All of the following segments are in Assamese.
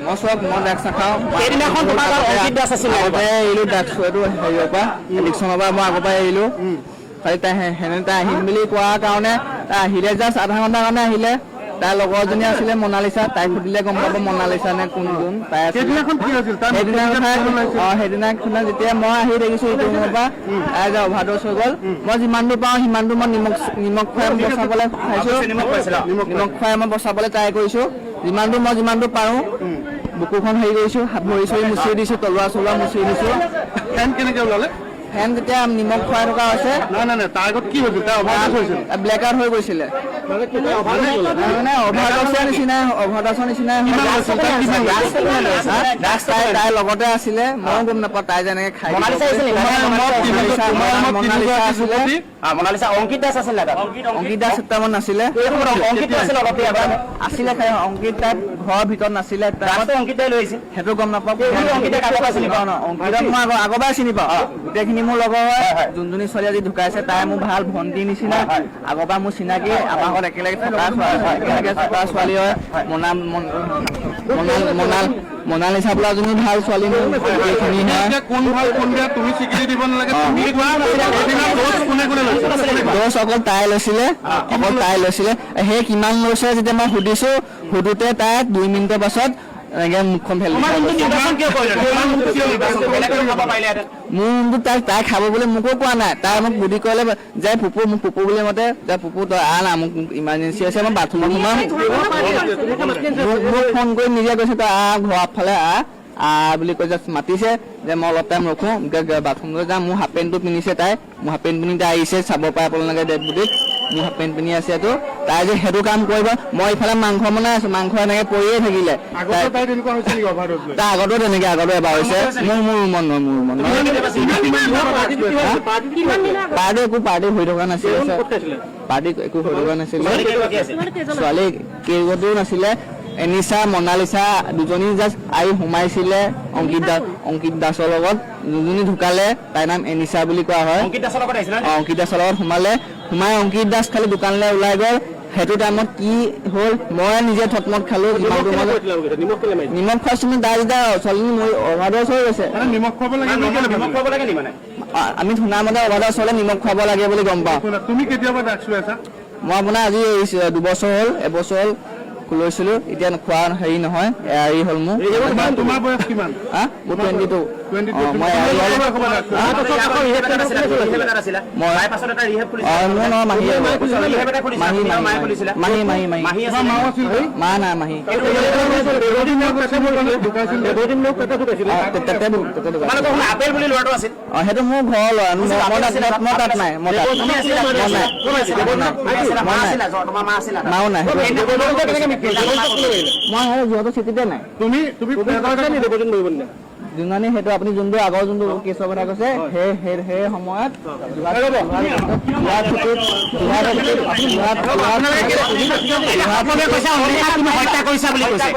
মই চব মই ড্ৰাগছ নাখাওঁ। সেইদিনাখন তোমাৰ অংকিত দাস আছিল আগতে এৰিলোঁ ড্ৰাগছ খোৱাটো হেৰিয়ৰ পৰা ইলেকশ্যনৰ পৰা মই আগৰ পৰা এৰিলোঁ। খালি তাই আহিম বুলি কোৱাৰ কাৰণে তাই আহিলে জাষ্ট আধা ঘণ্টাৰ কাৰণে আহিলে। তাইৰ লগৰজনী আছিলে মনালিছা, তাইক সুধিলে গম পাব মনালিছা নে কোন তাই সেইদিনাখন যেতিয়া মই আহি দেখিছোঁ ইটো ৰুমৰ পৰা তাই যে অভাৰড'জ হৈ গ'ল। মই যিমান দূৰ পাওঁ সিমান দূৰ মই নিমখ খুৱাই বচাবলৈ চাইছোঁ, নিমখ খুৱাই মই বচাবলৈ ট্ৰাই কৰিছোঁ। যিমান দূৰ পাৰোঁ বুকুখন হেৰি কৰিছোঁ, ভৰি চৰি মুচি দিছোঁ, তলোৱা চলোৱা মুচি দিছোঁ। ফেন কেনেকৈ ওলালে? ফেন যেতিয়া নিমখ খুৱাই থকা হৈছে নাই তাৰ আগত কি হৈছিল? তাৰ অভাৰড'জ হৈছিল, ব্লেক আউট হৈ গৈছিলে। মানে অভাৰড'জৰ নিচিনাই তাই লগতে আছিলে, ময়ো গম নাপাওঁ তাই যেনেকে খাই মনালিছা অংকিত দাস আছিল, অংকিত দাস দুটামান নাছিলে, আছিলে খাই অংকিত তাই ঘৰৰ ভিতৰত নাছিলে, অংকিত দাই লৈ আহিছিল সেইটো গম নাপাওঁ। অংকিতক মই আগৰবাৰ চিনি পাওঁ, গোটেইখিনি মোৰ লগৰ হয়। যোনজনী ছোৱালী আজি ঢুকাইছে তাই মোৰ ভাল ভণ্টিৰ নিচিনা, আগৰবাৰ মোৰ চিনাকি, আমাৰ ঘৰত একেলগে থকা ছোৱালী হয়। মনালিছা বোলাজনী ভাল ছোৱালী মোৰ, এইখিনি হয়। দোষ অকল তাই লৈছিলে, সেই কিমান লৈছে যেতিয়া মই সুধোতে তাই 2 মিনিটৰ পাছত এনেকে মুখখন ফেলি মোৰ ৰুমটো তাই খাব বুলি মোকো কোৱা নাই। তাই মোক বুদ্ধি কৰিলে যে মোক পুপু বুলি মাতে, যে পুপু তই আহ মোক ইমাৰ্জেঞ্চি আছে, মই বাথৰুমত সোমাম। মোক ফোন কৰি নিজে কৈছে তই ঘৰৰ আগফালে বুলি কৈ জাষ্ট মাতিছে যে মই অলপ টাইম ৰখোঁ, বাথৰুমলৈ যাম। মোৰ হাফ পেণ্টটো পিন্ধিছে তাই, মোৰ হাফ পেণ্ট পিন্ধি তাই আহিছে, চাব পাৰে আপোনালোকে ডেড বডিত মোৰ হাফ পেণ্ট পিন্ধি আছে। তাই যে সেইটো কাম কৰিব, মই ইফালে মাংস বনাই আছোঁ, মাংস এনেকে পৰিয়ে থাকিলে। তাই আগতো তেনেকে এবাৰ হৈছে, মোৰ ৰুমত পাৰ্টি হৈ থকা নাছিলে, ছোৱালী কেইগৰাকীও নাছিলে। এনিশা মনালিছা দুজনী জাষ্ট আহি সোমাইছিলে অংকিত দাসৰ লগত, যোনজনী ঢুকালে তাইৰ নাম এনিশা বুলি কোৱা হয়। অংকিত দাসৰ লগত সোমাই অংকিত দাস খালি দোকানলৈ ওলাই গ'ল। সেইটো টাইমত কি হ'ল মই নিজে থতমত খালো। নিমখ খোৱাইছো তাই যেতিয়া ছোৱালীজনী অভাৰড'জ হৈ গৈছে। আমি শুনা মতে অভাৰড'জ হ'লে নিমখ খুৱাব লাগে বুলি গম পাওঁ। মই আপোনাৰ আজি 2 বছৰ হ'ল, 1 বছৰ হ'ল লৈছিলোঁ, এতিয়া খোৱা হেৰি নহয়, এৰি হ'ল মোৰ। তোমাৰ বয়স কিমান? মোৰ 22। সেইটো মোৰ ঘৰৰ ল'ৰা, মই তাত নাই, মাও নাই, মই সিহঁতৰ চিঠিতে নাই। যোনজনী সেইটো আপুনি যোনটো আগৰ যোনটো কেছৰ কথা কৈছে সেই সময়ত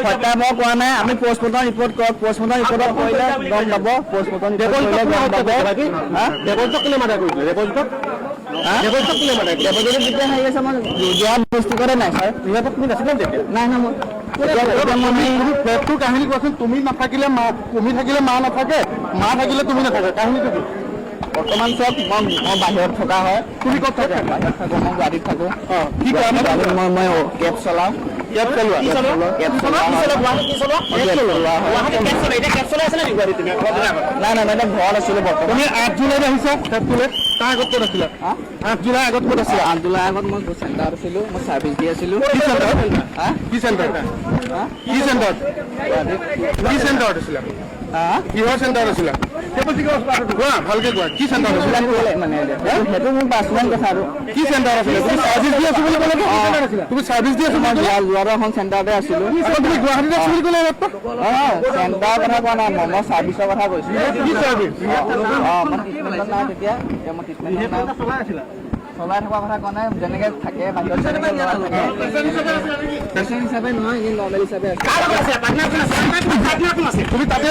হত্যা মই কোৱা নাই। আমি পষ্টমৰ্টম ৰিপৰ্ট কৰক, পষ্টমৰ্টম ৰিপৰ্টত কৰিলে গম পাব, পষ্টমৰ্টম ৰিপৰ্ট কৰিলে গম পাব। যেতিয়া হেৰি আছে মই ডিষ্ট্ৰিক্টতে নাই ছাৰ, নাই মই কাহিনী কোৱাচোন। তুমি নাথাকিলে তুমি থাকিলে মা নাথাকে, মা থাকিলে তুমি নাথাকে, কাহিনীটো কি? বৰ্তমান চব মই বাহিৰত থকা হয়। তুমি ক'ত থাকা? বাহিৰত থাকোঁ, মই গুৱাহাটীত থাকোঁ। কি কৰা? মই কেব চলাওঁ। নাই ঘৰত আছিলোঁ বৰ্তমান। তুমি 8 জুলাইত আহিছা কেবটোলৈ, তাৰ আগত ক'ত আছিলা? 8 জুলাই আগত ক'ত আছিলা? 8 জুলাই আগত মই চেণ্টাৰত আছিলোঁ, মই চাৰ্ভিচ দি আছিলোঁ। কি চেণ্টাৰত আছিলা? কিহৰ চেণ্টাৰত আছিলা? কোৱা ভালকে কোৱা, কি চেণ্টাৰত আছিলা? মানে সেইটো মোৰ পাৰ্চনেল কথা আৰু কি চেণ্টাৰ আছিলে? তুমি চাৰ্ভিচ দি আছো বুলি ক'লে, তুমি চাৰ্ভিচ দি আছো? যোৱাটো এখন চেণ্টাৰতে আছিলোঁ। তুমি গুৱাহাটীত আছো বুলি ক'লে? চেণ্টাৰৰ কথা কোৱা নাই, মই চাৰ্ভিচৰ কথা কৈছোঁ। কি চাৰ্ভিচ? মই ট্ৰিটমেণ্টত নাই তেতিয়া মই ট্ৰিটমেণ্টত চলাই থকা কথা কোৱা নাই। যেনেকে থাকে বাহিৰত পেচেণ্ট হিচাপে নহয়, এই নৰ্মেল হিচাপে আছে। তুমি তাতে